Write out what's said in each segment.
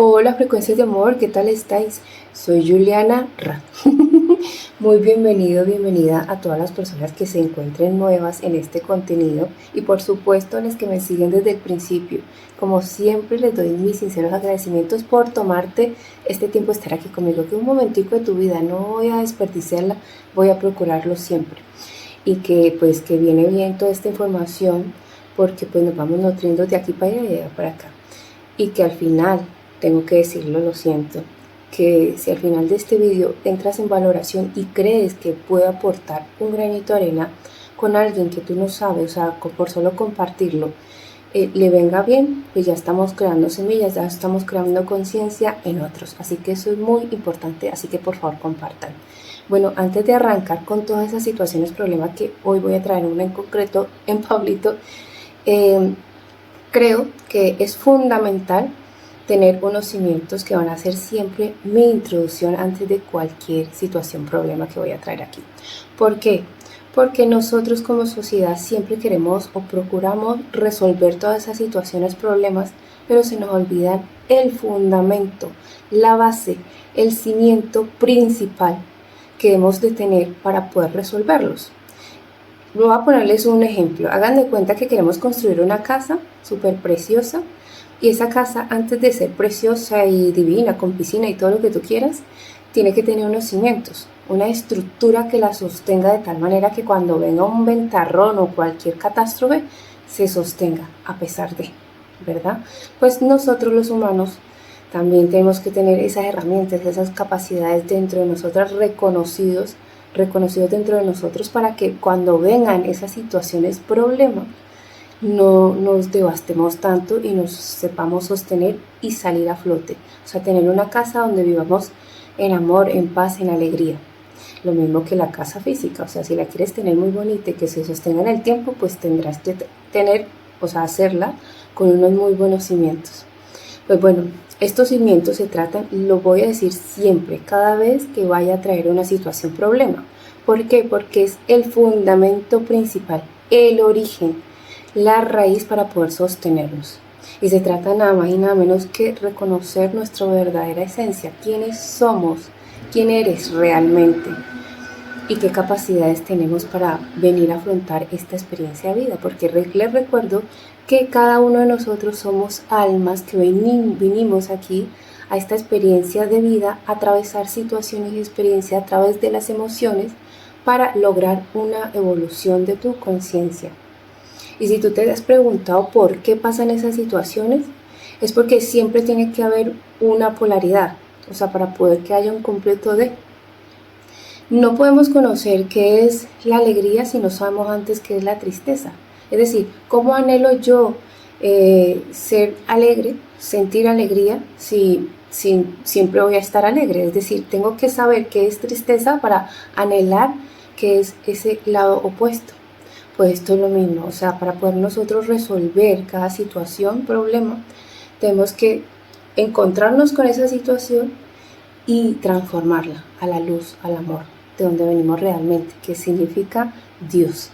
Hola frecuencias de amor, ¿qué tal estáis? Soy Juliana Ra. Muy bienvenida a todas las personas que se encuentren nuevas en este contenido y por supuesto a las que me siguen desde el principio. Como siempre les doy mis sinceros agradecimientos por tomarte este tiempo de estar aquí conmigo, que un momentico de tu vida no voy a desperdiciarla, voy a procurarlo siempre. Y que viene bien toda esta información porque pues nos vamos nutriendo de aquí para allá y de allá para acá. Y que al final, tengo que decirlo, lo siento, que si al final de este vídeo entras en valoración y crees que puede aportar un granito de arena con alguien que tú no sabes, o sea, por solo compartirlo, le venga bien, pues ya estamos creando semillas, ya estamos creando conciencia en otros. Así que eso es muy importante, así que por favor compartan. Bueno, antes de arrancar con todas esas situaciones, problemas que hoy voy a traer una en concreto en Pablito, creo que es fundamental tener unos cimientos que van a ser siempre mi introducción antes de cualquier situación, problema que voy a traer aquí. ¿Por qué? Porque nosotros como sociedad siempre queremos o procuramos resolver todas esas situaciones, problemas, pero se nos olvida el fundamento, la base, el cimiento principal que debemos de tener para poder resolverlos. Voy a ponerles un ejemplo. Hagan de cuenta que queremos construir una casa súper preciosa y esa casa, antes de ser preciosa y divina, con piscina y todo lo que tú quieras, tiene que tener unos cimientos, una estructura que la sostenga de tal manera que cuando venga un ventarrón o cualquier catástrofe, se sostenga a pesar de, ¿verdad? Pues nosotros los humanos también tenemos que tener esas herramientas, esas capacidades dentro de nosotros reconocidos dentro de nosotros para que cuando vengan esas situaciones, problemas, no nos devastemos tanto y nos sepamos sostener y salir a flote. O sea, tener una casa donde vivamos en amor, en paz, en alegría. Lo mismo que la casa física. O sea, si la quieres tener muy bonita y que se sostenga en el tiempo, pues tendrás que tener, o sea, hacerla con unos muy buenos cimientos. Pues bueno, estos cimientos se tratan, lo voy a decir siempre, cada vez que vaya a traer una situación, problema. ¿Por qué? Porque es el fundamento principal, el origen, la raíz para poder sostenernos. Y se trata nada más y nada menos que reconocer nuestra verdadera esencia, quiénes somos, quién eres realmente y qué capacidades tenemos para venir a afrontar esta experiencia de vida. Porque les recuerdo que cada uno de nosotros somos almas que vinimos aquí a esta experiencia de vida, a atravesar situaciones y experiencias a través de las emociones para lograr una evolución de tu conciencia. Y si tú te has preguntado por qué pasan esas situaciones, es porque siempre tiene que haber una polaridad, o sea, para poder que haya un completo de. No podemos conocer qué es la alegría si no sabemos antes qué es la tristeza. Es decir, ¿cómo anhelo yo ser alegre, sentir alegría si siempre voy a estar alegre? Es decir, tengo que saber qué es tristeza para anhelar qué es ese lado opuesto. Pues esto es lo mismo, o sea, para poder nosotros resolver cada situación, problema, tenemos que encontrarnos con esa situación y transformarla a la luz, al amor, de donde venimos realmente, que significa Dios.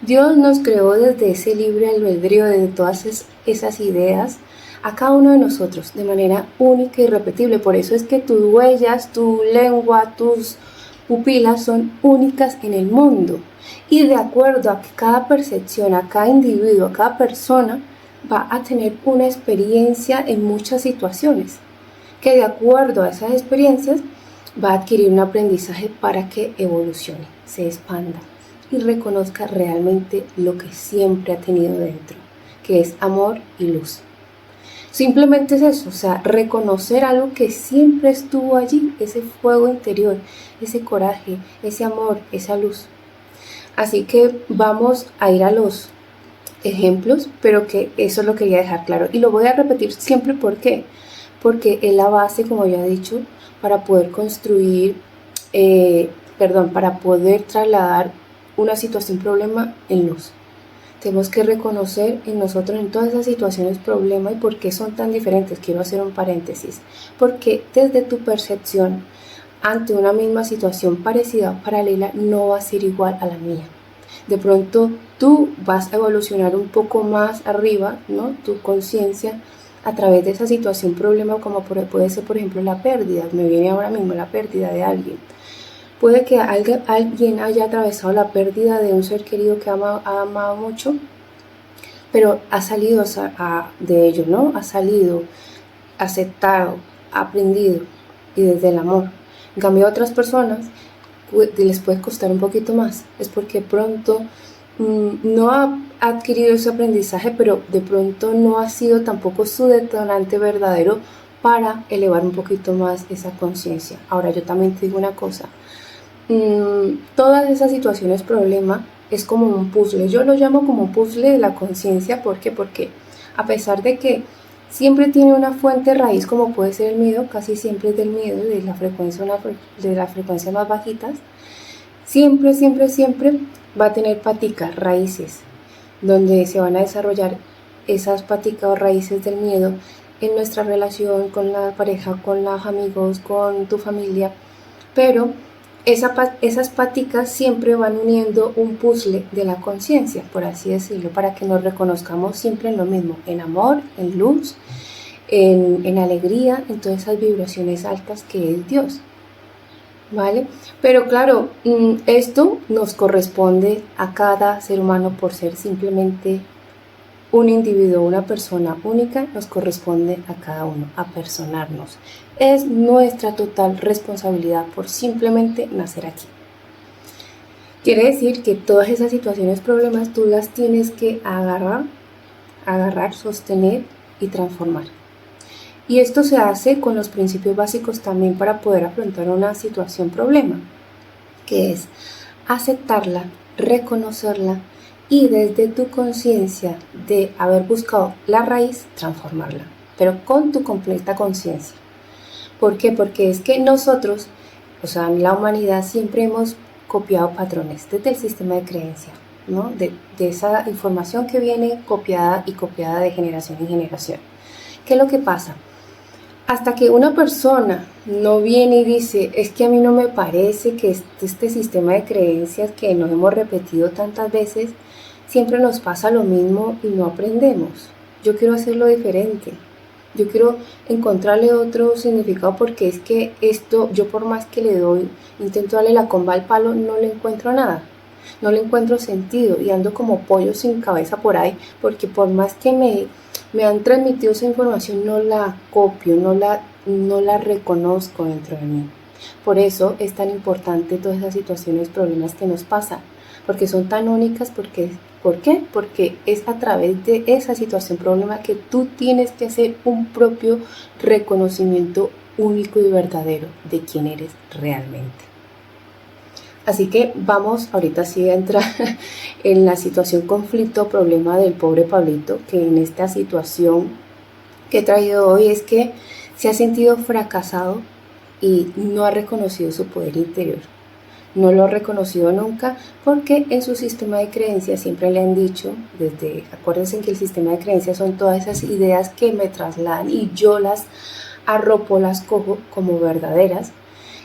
Dios nos creó desde ese libre albedrío, desde todas esas ideas, a cada uno de nosotros, de manera única y irrepetible. Por eso es que tus huellas, tu lengua, tus pupilas son únicas en el mundo. Y de acuerdo a que cada percepción, a cada individuo, a cada persona, va a tener una experiencia en muchas situaciones, que de acuerdo a esas experiencias va a adquirir un aprendizaje para que evolucione, se expanda y reconozca realmente lo que siempre ha tenido dentro, que es amor y luz. Simplemente es eso, o sea, reconocer algo que siempre estuvo allí, ese fuego interior, ese coraje, ese amor, esa luz. Así que vamos a ir a los ejemplos, pero que eso lo quería dejar claro. Y lo voy a repetir siempre, ¿por qué? Porque es la base, como ya he dicho, para poder construir, para poder trasladar una situación, problema en luz. Tenemos que reconocer en nosotros, en todas esas situaciones, problema y por qué son tan diferentes. Quiero hacer un paréntesis, porque desde tu percepción ante una misma situación parecida o paralela no va a ser igual a la mía. De pronto tú vas a evolucionar un poco más arriba, ¿no? Tu conciencia a través de esa situación, problema, como puede ser, por ejemplo, la pérdida. Me viene ahora mismo la pérdida de alguien. Puede que alguien haya atravesado la pérdida de un ser querido que ha amado mucho, pero ha salido de ello, ¿no? Ha salido, aceptado, aprendido y desde el amor. En cambio, a otras personas les puede costar un poquito más. Es porque pronto no ha adquirido ese aprendizaje, pero de pronto no ha sido tampoco su detonante verdadero para elevar un poquito más esa conciencia. Ahora, yo también te digo una cosa. Todas esas situaciones problema es como un puzzle. Yo lo llamo como un puzzle de la conciencia. ¿Por qué? Porque a pesar de que siempre tiene una fuente raíz, como puede ser el miedo, casi siempre es del miedo, de la frecuencia más bajitas, siempre va a tener paticas, raíces, donde se van a desarrollar esas paticas o raíces del miedo en nuestra relación con la pareja, con los amigos, con tu familia. Pero esas paticas siempre van uniendo un puzzle de la conciencia, por así decirlo, para que nos reconozcamos siempre en lo mismo, en amor, en luz, en alegría, en todas esas vibraciones altas que es Dios. ¿Vale? Pero claro, esto nos corresponde a cada ser humano por ser simplemente un individuo, una persona única, nos corresponde a cada uno, a personarnos. Es nuestra total responsabilidad por simplemente nacer aquí. Quiere decir que todas esas situaciones, problemas, tú las tienes que agarrar, sostener y transformar. Y esto se hace con los principios básicos también para poder afrontar una situación problema, que es aceptarla, reconocerla y desde tu conciencia de haber buscado la raíz, transformarla, pero con tu completa conciencia. ¿Por qué? Porque es que nosotros, o sea, la humanidad siempre hemos copiado patrones desde el sistema de creencia, ¿no? De esa información que viene copiada de generación en generación. ¿Qué es lo que pasa? Hasta que una persona no viene y dice, es que a mí no me parece que este sistema de creencias que nos hemos repetido tantas veces, siempre nos pasa lo mismo y no aprendemos. Yo quiero hacerlo diferente. Yo quiero encontrarle otro significado porque es que esto, yo por más que le doy, intento darle la comba al palo, no le encuentro nada. No le encuentro sentido y ando como pollo sin cabeza por ahí porque por más que me han transmitido esa información, no la copio, no la reconozco dentro de mí. Por eso es tan importante todas esas situaciones, problemas que nos pasan, porque son tan únicas. ¿Por qué? Porque es a través de esa situación, problema, que tú tienes que hacer un propio reconocimiento único y verdadero de quién eres realmente. Así que vamos ahorita sí a entrar en la situación conflicto, problema del pobre Pablito, que en esta situación que he traído hoy es que se ha sentido fracasado y no ha reconocido su poder interior. No lo ha reconocido nunca porque en su sistema de creencias siempre le han dicho, acuérdense que el sistema de creencias son todas esas ideas que me trasladan y yo las arropo, las cojo como verdaderas.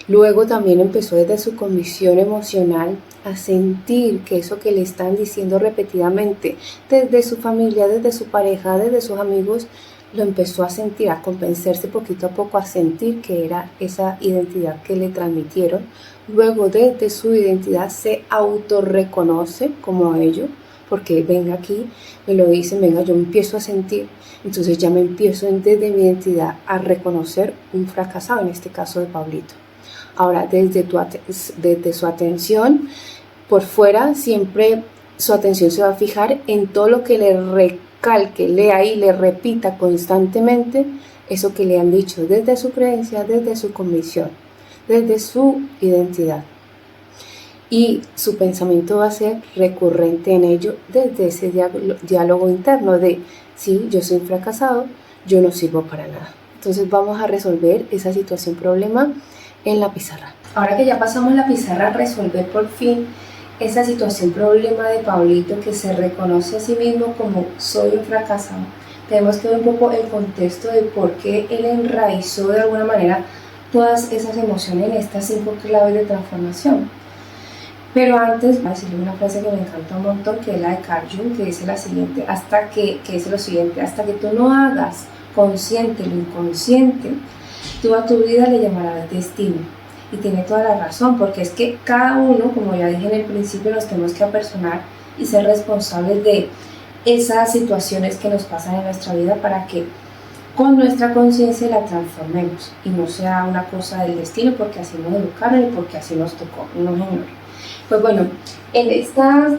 Luego también empezó desde su convicción emocional a sentir que eso que le están diciendo repetidamente desde su familia, desde su pareja, desde sus amigos, lo empezó a sentir, a convencerse poquito a poco, a sentir que era esa identidad que le transmitieron. Luego desde su identidad se autorreconoce como ello, porque venga aquí, me lo dicen, venga, yo me empiezo a sentir, entonces ya me empiezo desde mi identidad a reconocer un fracasado, en este caso de Pablito. Ahora, desde su atención, por fuera, siempre su atención se va a fijar en todo lo que le recalque, lea y le repita constantemente eso que le han dicho desde su creencia, desde su convicción, desde su identidad. Y su pensamiento va a ser recurrente en ello desde ese diálogo interno de, sí, yo soy un fracasado, yo no sirvo para nada. Entonces vamos a resolver esa situación problema en la pizarra. Ahora que ya pasamos la pizarra a resolver por fin esa situación problema de Pablito, que se reconoce a sí mismo como soy un fracasado, tenemos que ver un poco el contexto de por qué él enraizó de alguna manera todas esas emociones en estas 5 claves de transformación. Pero antes voy a decirle una frase que me encanta un montón, que es la de Carl Jung, que dice lo siguiente, hasta que tú no hagas consciente, lo inconsciente, tú a tu vida le llamarás destino. Y tiene toda la razón, porque es que cada uno, como ya dije en el principio, nos tenemos que apersonar y ser responsables de esas situaciones que nos pasan en nuestra vida para que con nuestra conciencia la transformemos y no sea una cosa del destino porque así nos educaron y porque así nos tocó. No, señor. Pues bueno, en esta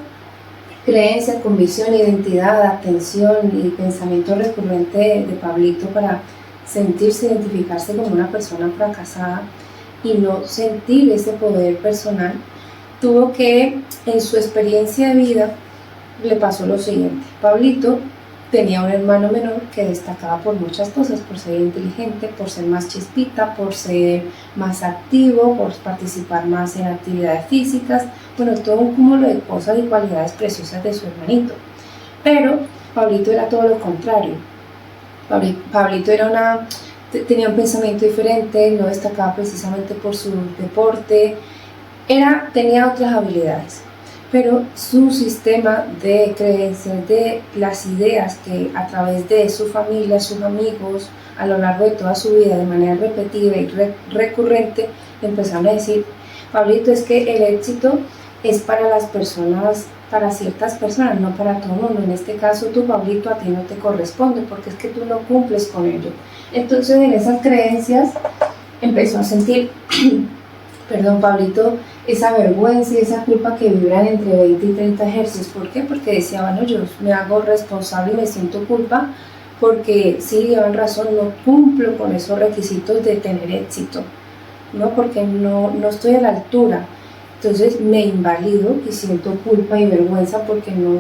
creencia, convicción, identidad, atención y pensamiento recurrente de Pablito para sentirse, identificarse como una persona fracasada y no sentir ese poder personal, tuvo que, en su experiencia de vida, le pasó lo siguiente. Pablito tenía un hermano menor que destacaba por muchas cosas, por ser inteligente, por ser más chispita, por ser más activo, por participar más en actividades físicas, bueno, todo un cúmulo de cosas y cualidades preciosas de su hermanito. Pero Pablito era todo lo contrario. Pablito tenía un pensamiento diferente, no destacaba precisamente por su deporte, tenía otras habilidades. Pero su sistema de creencias, de las ideas que a través de su familia, sus amigos, a lo largo de toda su vida, de manera repetida y recurrente, empezaron a decir: Pablito, es que el éxito es para las personas, para ciertas personas, no para todo el mundo. En este caso, tú, Pablito, a ti no te corresponde porque es que tú no cumples con ello. Entonces, en esas creencias empezó a sentir, Pablito, esa vergüenza y esa culpa que vibran entre 20 y 30 hercios. ¿Por qué? Porque decía, bueno, yo me hago responsable y me siento culpa porque sí, llevan razón, no cumplo con esos requisitos de tener éxito, ¿no? Porque no estoy a la altura. Entonces me invalido y siento culpa y vergüenza porque no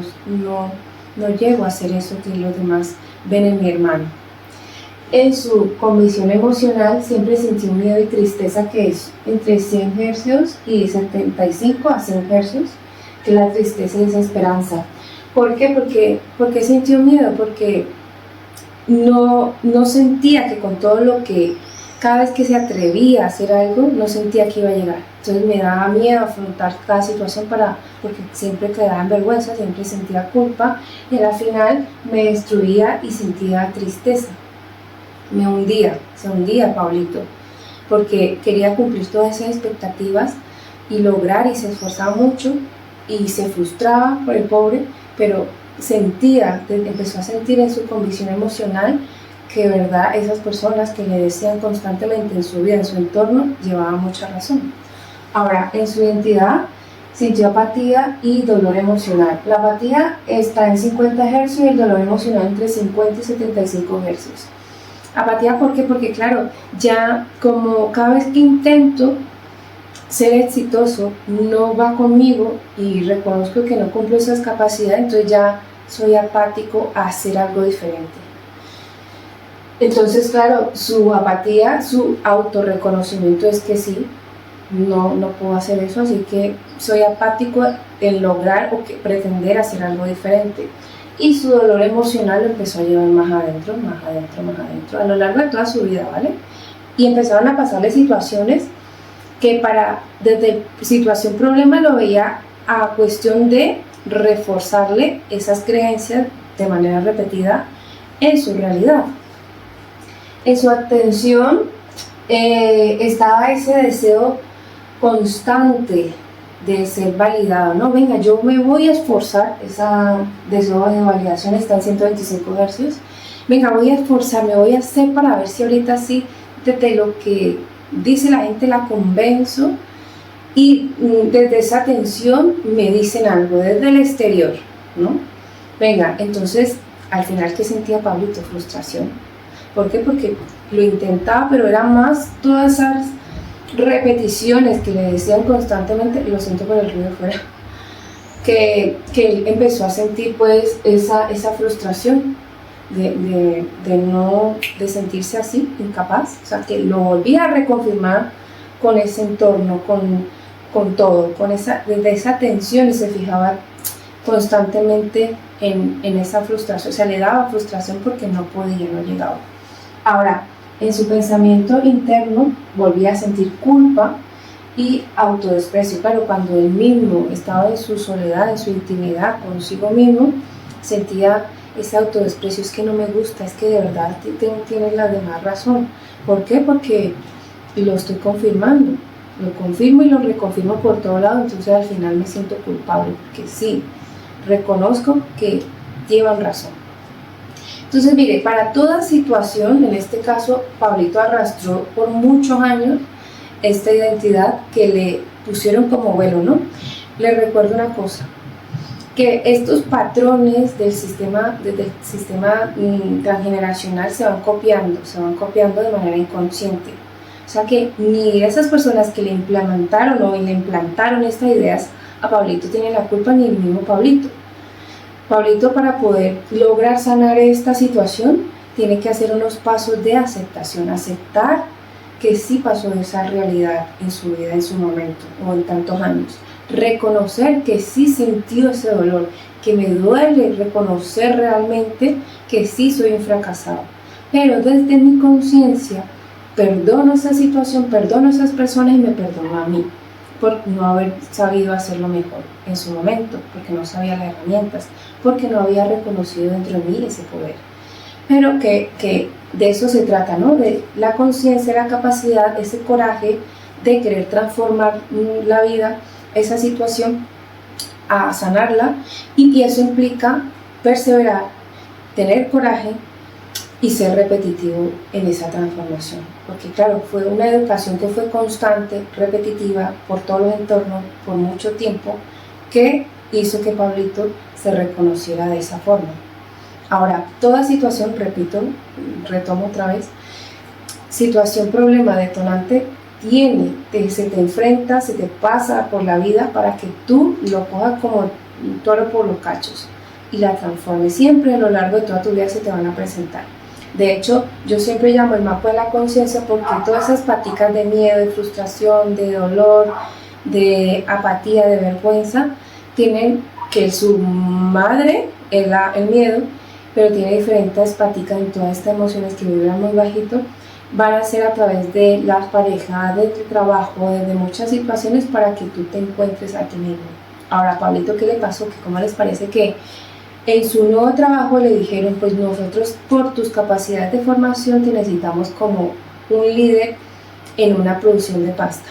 llego a hacer eso que los demás ven en mi hermano. En su condición emocional siempre sintió miedo y tristeza, que es entre 100 hercios y 75 a 100 hercios, que es la tristeza y desesperanza. ¿Por qué? Porque sintió miedo, porque no sentía que con todo lo que, cada vez que se atrevía a hacer algo, no sentía que iba a llegar. Entonces me daba miedo afrontar cada situación porque siempre quedaba en vergüenza, siempre sentía culpa y al final me destruía y sentía tristeza. Se hundía Pablito, porque quería cumplir todas esas expectativas y lograr, y se esforzaba mucho y se frustraba por el pobre, pero empezó a sentir en su condición emocional que, verdad, esas personas que le decían constantemente en su vida, en su entorno, llevaban mucha razón. Ahora, en su identidad sintió apatía y dolor emocional. La apatía está en 50 hercios y el dolor emocional entre 50 y 75 hercios. Apatía, ¿por qué? Porque claro, ya como cada vez que intento ser exitoso no va conmigo y reconozco que no cumplo esas capacidades, entonces ya soy apático a hacer algo diferente. Entonces, claro, su apatía, su autorreconocimiento es que sí, no puedo hacer eso, así que soy apático en lograr o pretender hacer algo diferente. Y su dolor emocional lo empezó a llevar más adentro, a lo largo de toda su vida, ¿vale? Y empezaron a pasarle situaciones que desde situación problema lo veía a cuestión de reforzarle esas creencias de manera repetida en su realidad. En su atención estaba ese deseo constante de ser validado, ¿no? Venga, yo me voy a esforzar, esa deseo de validación está en 125 hercios, venga, voy a esforzarme, voy a hacer para ver si ahorita sí, desde lo que dice la gente la convenzo y desde esa atención me dicen algo, desde el exterior, ¿no? Venga, entonces, al final, ¿qué sentía Pablito? Frustración. ¿Por qué? Porque lo intentaba, pero era más todas esas repeticiones que le decían constantemente, lo siento por el ruido fuera, que él empezó a sentir pues esa frustración de sentirse así, incapaz, o sea, que lo volvía a reconfirmar con ese entorno, con todo, desde esa tensión, y se fijaba constantemente en esa frustración, o sea, le daba frustración porque no podía, no llegaba. Ahora, en su pensamiento interno volvía a sentir culpa y autodesprecio. Claro, cuando él mismo estaba en su soledad, en su intimidad consigo mismo, sentía ese autodesprecio, es que no me gusta, es que de verdad tienes la demás razón. ¿Por qué? Porque lo estoy confirmando, lo confirmo y lo reconfirmo por todo lado, entonces al final me siento culpable, porque sí, reconozco que llevan razón. Entonces, mire, para toda situación, en este caso, Pablito arrastró por muchos años esta identidad que le pusieron como velo, ¿no? Le recuerdo una cosa, que estos patrones del sistema transgeneracional se van copiando de manera inconsciente. O sea que ni esas personas que le implementaron o le implantaron estas ideas a Pablito tienen la culpa, ni el mismo Pablito. Pablito, para poder lograr sanar esta situación, tiene que hacer unos pasos de aceptación, aceptar que sí pasó esa realidad en su vida, en su momento o en tantos años. Reconocer que sí sintió ese dolor, que me duele, reconocer realmente que sí soy un fracasado. Pero desde mi conciencia, perdono esa situación, perdono a esas personas y me perdono a mí por no haber sabido hacerlo mejor en su momento, porque no sabía las herramientas, porque no había reconocido dentro de mí ese poder. Pero que de eso se trata, ¿no? De la conciencia, la capacidad, ese coraje de querer transformar la vida, esa situación, a sanarla, y eso implica perseverar, tener coraje y ser repetitivo en esa transformación, porque claro, fue una educación que fue constante, repetitiva, por todos los entornos, por mucho tiempo, que hizo que Pablito se reconociera de esa forma. Ahora, toda situación, repito, retomo otra vez, situación, problema, detonante, se te enfrenta, se te pasa por la vida para que tú lo cojas como un toro por los cachos y la transformes. Siempre a lo largo de toda tu vida se te van a presentar. De hecho, yo siempre llamo el mapa de la conciencia, porque todas esas paticas de miedo, de frustración, de dolor, de apatía, de vergüenza, tienen que su madre, el miedo, pero tiene diferentes paticas en todas estas emociones que vibran muy bajito, van a ser a través de las parejas, de tu trabajo, de muchas situaciones para que tú te encuentres a ti mismo. Ahora, Pablito, ¿qué le pasó? ¿Cómo les parece que en su nuevo trabajo le dijeron, pues nosotros por tus capacidades de formación te necesitamos como un líder en una producción de pasta?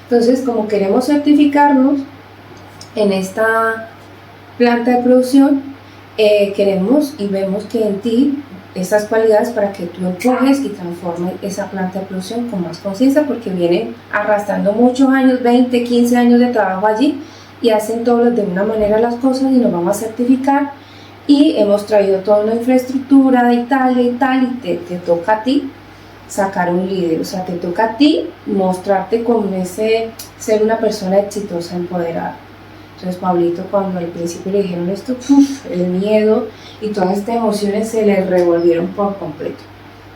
Entonces, como queremos certificarnos en esta planta de producción, queremos y vemos que en ti esas cualidades para que tú empujes y transformes esa planta de producción con más conciencia, porque vienen arrastrando muchos años, 20, 15 años de trabajo allí, y hacen todos de una manera las cosas, y nos vamos a certificar, y hemos traído toda una infraestructura de Italia y tal, y te toca a ti sacar un líder, o sea, te toca a ti mostrarte como ser una persona exitosa, empoderada. Entonces Pablito, cuando al principio le dijeron esto, el miedo y todas estas emociones se le revolvieron por completo,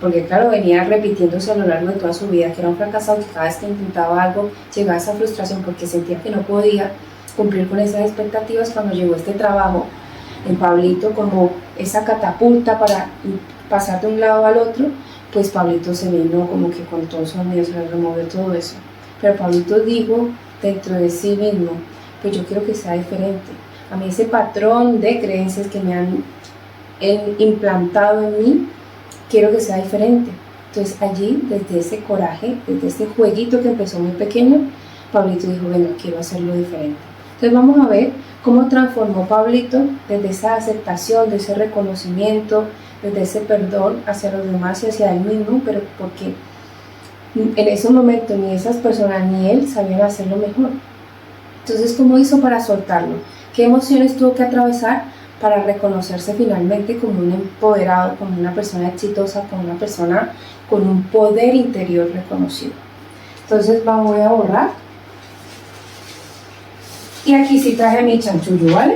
porque claro, venía repitiéndose a lo largo de toda su vida que era un fracasado, que cada vez que intentaba algo llegaba a esa frustración porque sentía que no podía cumplir con esas expectativas. Cuando llegó este trabajo en Pablito, como esa catapulta para pasar de un lado al otro, pues Pablito se vino como que con todos sus miedos, se le removió todo eso. Pero Pablito dijo dentro de sí mismo, pues yo quiero que sea diferente. A mí ese patrón de creencias que me han implantado en mí, quiero que sea diferente. Entonces allí, desde ese coraje, desde ese jueguito que empezó muy pequeño, Pablito dijo, bueno, quiero hacerlo diferente. Entonces vamos a ver cómo transformó Pablito desde esa aceptación, de ese reconocimiento, desde ese perdón hacia los demás y hacia él mismo, pero porque en ese momento ni esas personas ni él sabían hacerlo mejor. Entonces, ¿cómo hizo para soltarlo? ¿Qué emociones tuvo que atravesar para reconocerse finalmente como un empoderado, como una persona exitosa, como una persona con un poder interior reconocido? Entonces, voy a borrar. Y aquí sí traje mi chanchullo, ¿vale?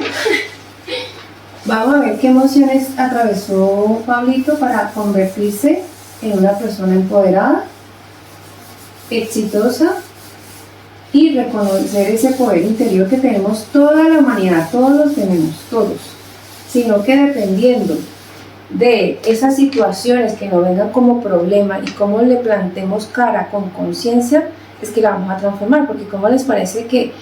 Vamos a ver qué emociones atravesó Pablito para convertirse en una persona empoderada, exitosa, y reconocer ese poder interior que tenemos toda la humanidad, todos los tenemos, todos, sino que dependiendo de esas situaciones que nos vengan como problema y cómo le plantemos cara con conciencia, es que la vamos a transformar. Porque ¿cómo les parece que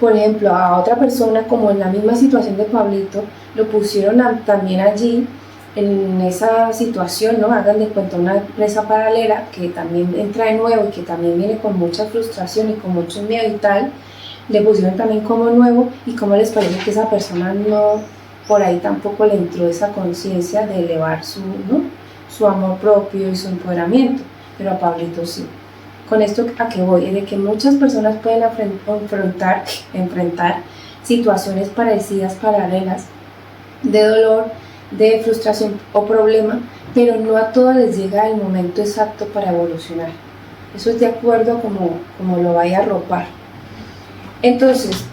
por ejemplo, a otra persona, como en la misma situación de Pablito, lo pusieron también allí, en esa situación, ¿no? Hagan de cuenta una empresa paralela que también entra de nuevo y que también viene con mucha frustración y con mucho miedo y tal, le pusieron también como nuevo, y cómo les parece que esa persona no, por ahí tampoco le entró esa conciencia de elevar su, ¿no? Su amor propio y su empoderamiento, pero a Pablito sí. Con esto a qué voy, es de que muchas personas pueden enfrentar situaciones parecidas, paralelas, de dolor, de frustración o problema, pero no a todos les llega el momento exacto para evolucionar. Eso es de acuerdo a como lo vaya a arropar. Entonces,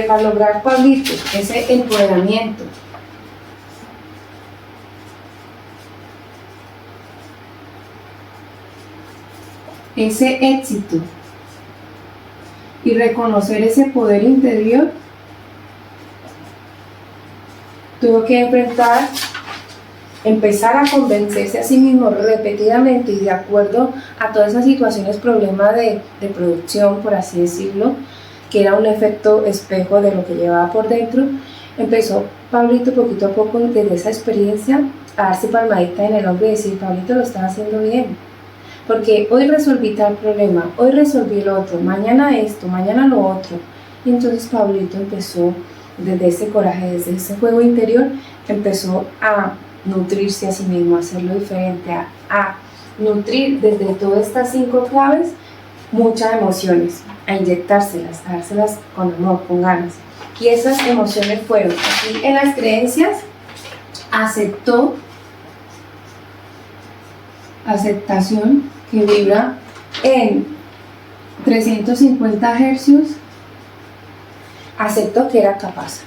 para lograr, Pablito, ese empoderamiento, ese éxito y reconocer ese poder interior, tuvo que empezar a convencerse a sí mismo repetidamente y de acuerdo a todas esas situaciones, problemas de producción, por así decirlo, que era un efecto espejo de lo que llevaba por dentro. Empezó Pablito poquito a poco, desde esa experiencia, a darse palmadita en el hombro y decir: Pablito, lo estaba haciendo bien, porque hoy resolví tal problema, hoy resolví el otro, mañana esto, mañana lo otro. Y entonces Pablito empezó, desde ese coraje, desde ese fuego interior, empezó a nutrirse a sí mismo, a hacerlo diferente, a nutrir desde todas estas 5 claves muchas emociones, a inyectárselas, a dárselas con amor, con ganas. Y esas emociones fueron, aquí en las creencias, aceptación, que vibra en 350 hercios, aceptó que era capaz,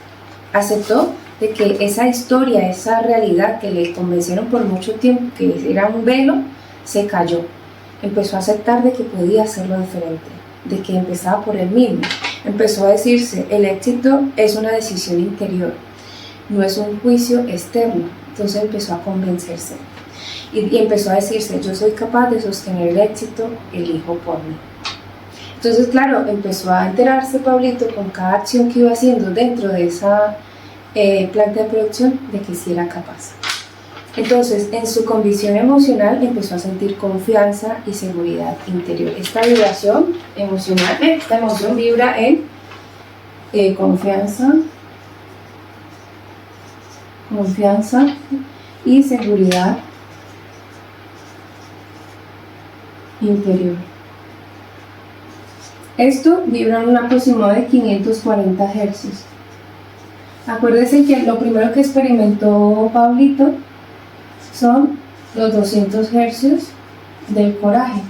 aceptó de que esa historia, esa realidad que le convencieron por mucho tiempo que era un velo, se cayó. Empezó a aceptar de que podía hacerlo diferente, de que empezaba por él mismo. Empezó a decirse: el éxito es una decisión interior, no es un juicio externo. Entonces empezó a convencerse y empezó a decirse: yo soy capaz de sostener el éxito, elijo por mí. Entonces, claro, empezó a enterarse Pablito con cada acción que iba haciendo dentro de esa planta de producción, de que sí era capaz. Entonces, en su condición emocional empezó a sentir confianza y seguridad interior. Esta vibración emocional, esta emoción vibra en confianza y seguridad interior. Esto vibra en un aproximado de 540 hercios. Acuérdense que lo primero que experimentó Pablito son los 200 hercios del coraje,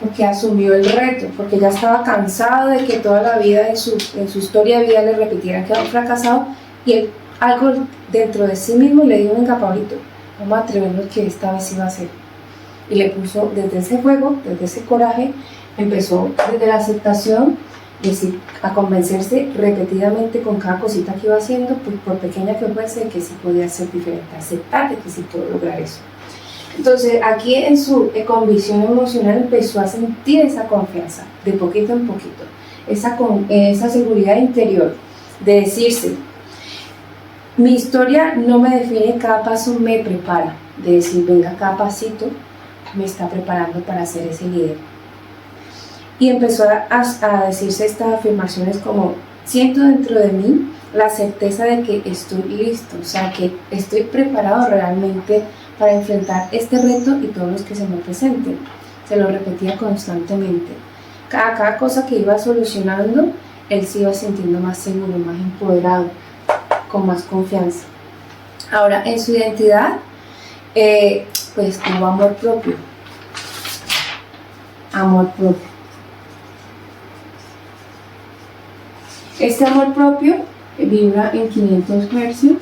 porque asumió el reto, porque ya estaba cansado de que toda la vida, en su historia de vida, le repitieran que había fracasado, y él, algo dentro de sí mismo le dijo: venga, Pablito, vamos a atrevernos, que esta vez iba a ser. Y le puso desde ese fuego, desde ese coraje, empezó desde la aceptación, decir, a convencerse repetidamente con cada cosita que iba haciendo, pues por pequeña que fuese, que sí podía ser diferente, aceptar de que sí puedo lograr eso. Entonces, aquí en su convicción emocional empezó a sentir esa confianza, de poquito en poquito, esa seguridad interior, de decirse: mi historia no me define, cada paso me prepara, de decir, venga, cada pasito me está preparando para ser ese líder. Y empezó a decirse estas afirmaciones como: siento dentro de mí la certeza de que estoy listo, o sea, que estoy preparado realmente para enfrentar este reto y todos los que se me presenten. Se lo repetía constantemente. Cada cosa que iba solucionando, él se iba sintiendo más seguro, más empoderado, con más confianza. Ahora, en su identidad, pues tuvo amor propio. Amor propio. Este amor propio vibra en 500 hercios.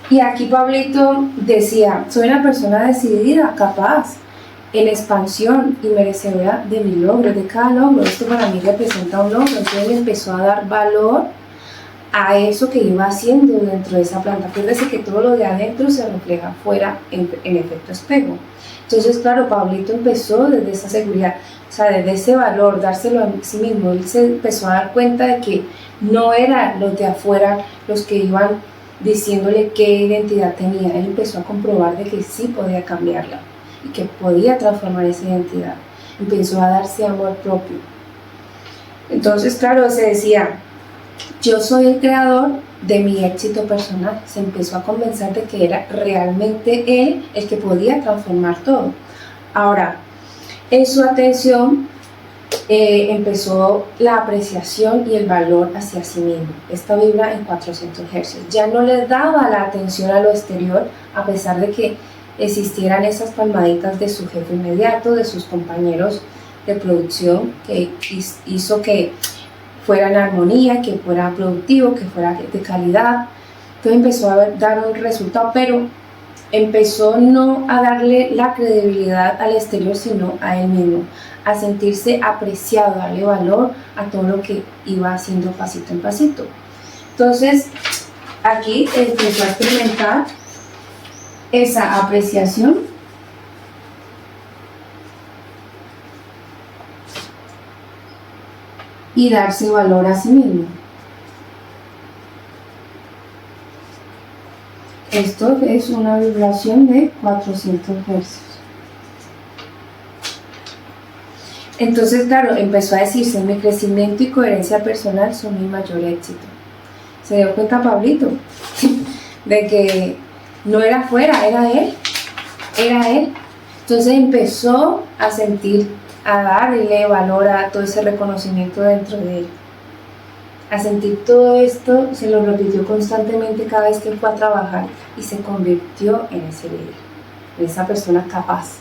Y aquí Pablito decía: soy una persona decidida, capaz, en expansión y merecedora de mi logro, de cada logro. Esto para mí representa un logro. Entonces él empezó a dar valor a eso que iba haciendo dentro de esa planta. Acuérdese que todo lo de adentro se refleja afuera en efecto espejo. Entonces, claro, Pablito empezó desde esa seguridad, o sea, desde ese valor, dárselo a sí mismo. Él se empezó a dar cuenta de que no eran los de afuera los que iban diciéndole qué identidad tenía. Él empezó a comprobar de que sí podía cambiarla y que podía transformar esa identidad. Empezó a darse amor propio. Entonces, claro, se decía, yo soy el creador de mi éxito personal. Se empezó a convencer de que era realmente él el que podía transformar todo. Ahora, en su atención empezó la apreciación y el valor hacia sí mismo. Esta vibra en 400 Hz. Ya no le daba la atención a lo exterior, a pesar de que existieran esas palmaditas de su jefe inmediato, de sus compañeros de producción, que hizo que fuera en armonía, que fuera productivo, que fuera de calidad. Entonces empezó a dar un resultado, pero empezó no a darle la credibilidad al exterior, sino a él mismo, a sentirse apreciado, darle valor a todo lo que iba haciendo pasito en pasito. Entonces, aquí empezó a experimentar esa apreciación y darse valor a sí mismo. Esto es una vibración de 400 Hz. Entonces, claro, empezó a decirse, mi crecimiento y coherencia personal son mi mayor éxito. Se dio cuenta Pablito de que no era afuera, era él. Entonces empezó a sentir, a darle valor a todo ese reconocimiento dentro de él. A sentir todo esto, se lo repitió constantemente cada vez que fue a trabajar y se convirtió en ese líder, en esa persona capaz,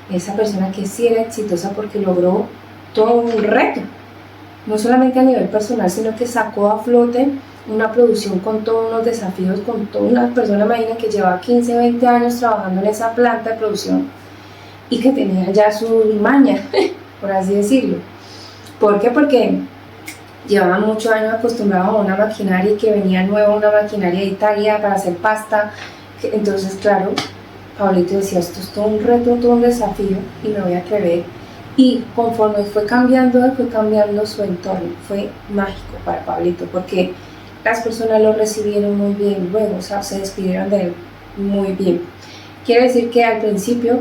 en esa persona que sí era exitosa porque logró todo un reto, no solamente a nivel personal, sino que sacó a flote una producción con todos unos desafíos, con toda una persona, imagina, que llevaba 15, 20 años trabajando en esa planta de producción y que tenía ya su maña, por así decirlo. ¿Por qué? Porque llevaban muchos años acostumbrados a una maquinaria y que venía nueva una maquinaria de Italia para hacer pasta. Entonces, claro, Pablito decía, esto es todo un reto, todo un desafío y me voy a atrever. Y conforme fue cambiando su entorno. Fue mágico para Pablito porque las personas lo recibieron muy bien luego, o sea, se despidieron de él muy bien. Quiere decir que al principio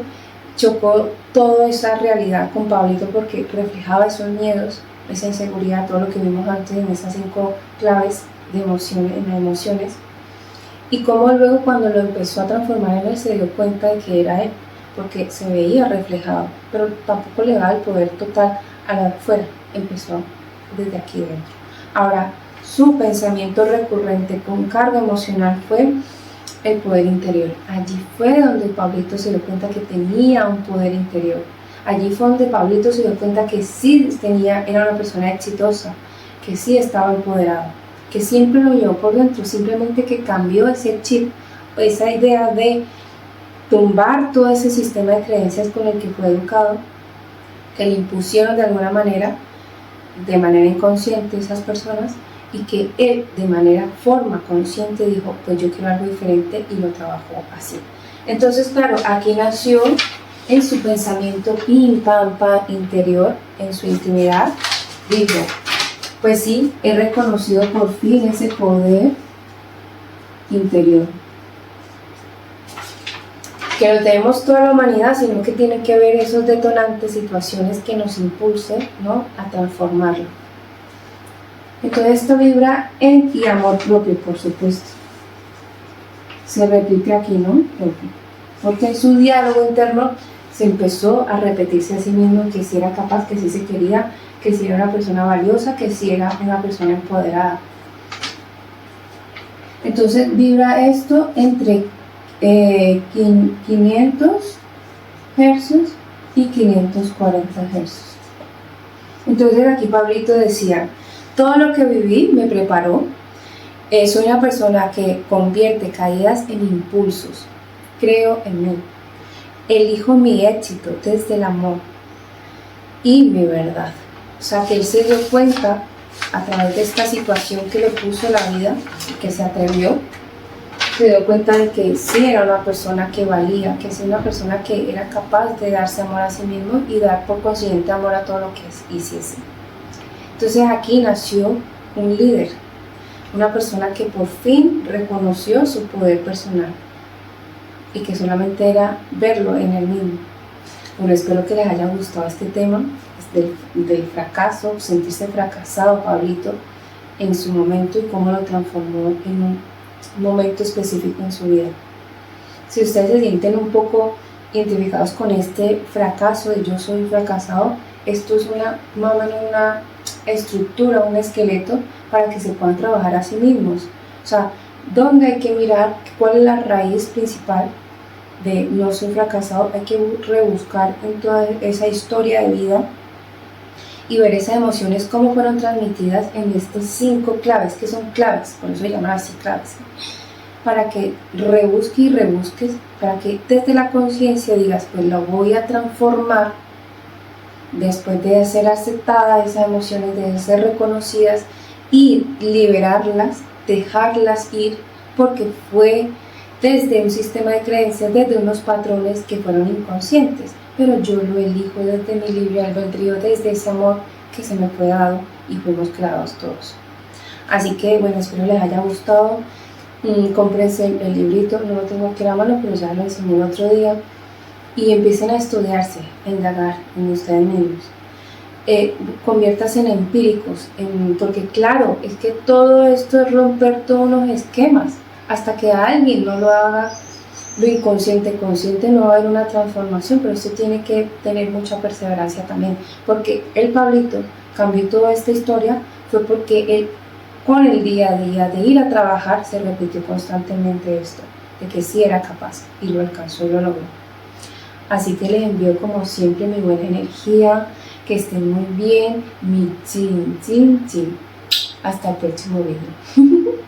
chocó toda esa realidad con Pablito porque reflejaba esos miedos, esa inseguridad, todo lo que vimos antes en esas 5 claves de emociones, en las emociones, y cómo luego cuando lo empezó a transformar en él se dio cuenta de que era él, porque se veía reflejado, pero tampoco le daba el poder total a la de afuera, empezó desde aquí dentro. Ahora, su pensamiento recurrente con carga emocional fue el poder interior. Allí fue donde Pablito se dio cuenta que tenía un poder interior. Allí fue donde Pablito se dio cuenta que sí era una persona exitosa, que sí estaba empoderado, que siempre lo llevó por dentro, simplemente que cambió ese chip, esa idea de tumbar todo ese sistema de creencias con el que fue educado, que le impusieron de alguna manera, de manera inconsciente esas personas, y que él de forma consciente dijo, pues yo quiero algo diferente y lo trabajó así. Entonces, claro, aquí nació en su pensamiento pim pam pam interior, en su intimidad, dijo, pues sí, he reconocido por fin ese poder interior, que lo tenemos toda la humanidad, sino que tiene que ver esos detonantes, situaciones que nos impulsen, ¿no?, a transformarlo. Entonces esto vibra en y amor propio, por supuesto. Se repite aquí, ¿no? Porque en su diálogo interno se empezó a repetirse a sí mismo que sí era capaz, que sí se quería, que sí era una persona valiosa, que sí era una persona empoderada. Entonces vibra esto entre 500 Hz y 540 Hz. Entonces aquí Pablito decía, todo lo que viví me preparó. Soy una persona que convierte caídas en impulsos. Creo en mí. Elijo mi éxito desde el amor y mi verdad. O sea, que él se dio cuenta a través de esta situación que le puso la vida, que se atrevió, se dio cuenta de que sí era una persona que valía, que sí era una persona que era capaz de darse amor a sí mismo y dar por consiguiente amor a todo lo que hiciese. Entonces aquí nació un líder, una persona que por fin reconoció su poder personal y que solamente era verlo en él mismo. Bueno, espero que les haya gustado este tema del fracaso, sentirse fracasado, Pablito, en su momento y cómo lo transformó en un momento específico en su vida. Si ustedes se sienten un poco identificados con este fracaso de yo soy fracasado, esto es más o menos una estructura, un esqueleto para que se puedan trabajar a sí mismos. O sea, ¿dónde hay que mirar cuál es la raíz principal de no soy fracasado? Hay que rebuscar en toda esa historia de vida y ver esas emociones cómo fueron transmitidas en estas 5 claves, que son claves, por eso se llaman así claves, para que rebusques y rebusques, para que desde la conciencia digas, pues lo voy a transformar después de ser aceptadas esas emociones, de ser reconocidas y liberarlas, dejarlas ir, porque fue desde un sistema de creencias, desde unos patrones que fueron inconscientes, pero yo lo elijo desde mi libre albedrío, desde ese amor que se me fue dado y fuimos creados todos. Así que bueno, espero les haya gustado. Cómprense el librito, no lo tengo aquí a la mano, pero ya lo enseñé el otro día, y empiecen a estudiarse, a indagar en ustedes mismos. Conviértanse en empíricos, porque claro, es que todo esto es romper todos los esquemas. Hasta que alguien no lo haga, lo inconsciente, consciente, no va a haber una transformación, pero esto tiene que tener mucha perseverancia también, porque el Pablito cambió toda esta historia, fue porque él, con el día a día de ir a trabajar, se repitió constantemente esto, de que sí era capaz, y lo alcanzó y lo logró. Así que les envío como siempre mi buena energía, que estén muy bien, mi chin, chin, chin. Hasta el próximo video.